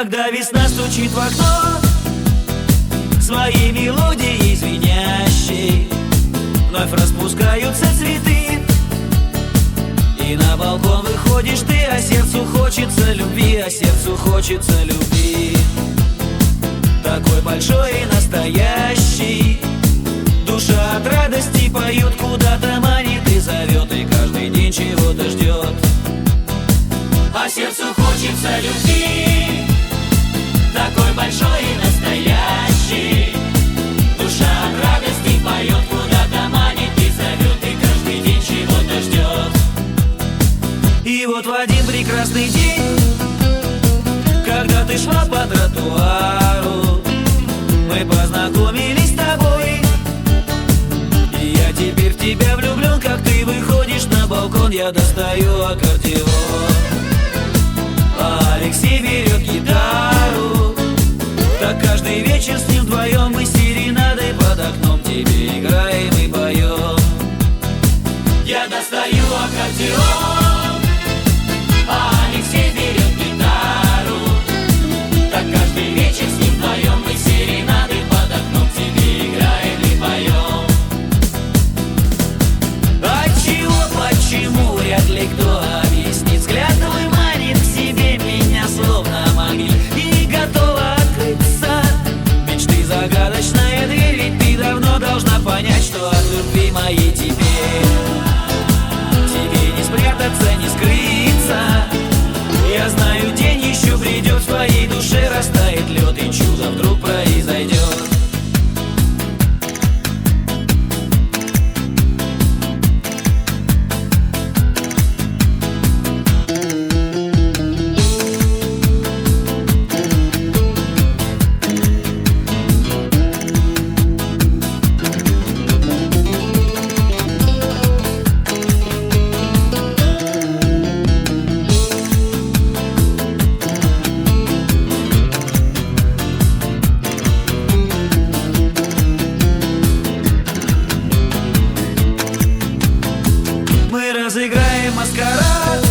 Когда весна стучит в окно своей мелодией звенящей, вновь распускаются цветы, и на балкон выходишь ты, а сердцу хочется любви, а сердцу хочется любви. Такой большой и настоящий, душа от радости поет, куда-то манит и зовет, и каждый день чего-то ждет. А сердцу хочется любви, такой большой и настоящий, душа от радости поет, куда-то манит и зовет, и каждый день чего-то ждет. И вот в один прекрасный день, когда ты шла по тротуару, мы познакомились с тобой, и я теперь в тебя влюблен. Как ты выходишь на балкон, я достаю аккордеон, а Алексей берет гитару. Так каждый вечер с ним вдвоем мы серенадой под окном тебе играем и поем. Я достаю аккордеон, а Алексей берет гитару. Так каждый вечер с ним вдвоем мы серенадой под окном тебе играем и поем. Отчего, почему, вряд ли кто объяснит. Взгляд твой манит к себе меня словно магнит, и готова открыться мечты загадочная дверь. Ведь ты давно должна понять, что от любви моей тебе не спрятаться, не скрыться. Я знаю, день еще придет, в твоей душе растает лед, и чудо вдруг произойдет. Разыграем маскарад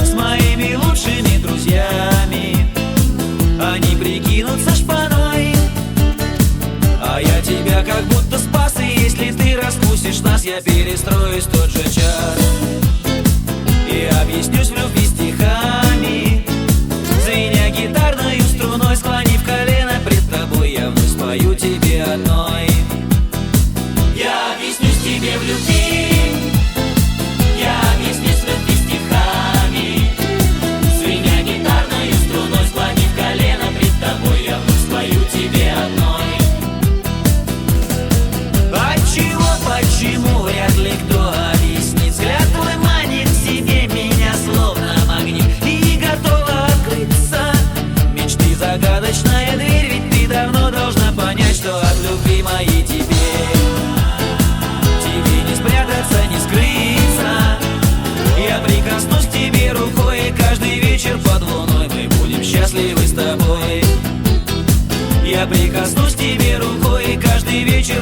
с моими лучшими друзьями. Они прикинутся шпаной, а я тебя как будто спас. И если ты раскусишь нас, я перестроюсь в тот же час и объяснюсь в любви стихами. Звеня гитарной струной, склонив колено пред тобой, я вновь спою тебе одной. Я объяснюсь тебе в любви, я объяснюсь в любви стихами. Звеня гитарной струной, склонив колено пред тобой, я вновь спою тебе одной. Отчего, почему, вряд ли кто объяснит. Взгляд твой манит к себе меня словно магнит, и готова открыться мечты загадочная дверь. Ведь ты давно должна понять, что от любви моей тебе не спрятаться, не скрыться. Я прикоснусь к тебе рукой, и каждый вечер под луной мы будем счастливы с тобой. Я прикоснусь к тебе рукой, и каждый вечер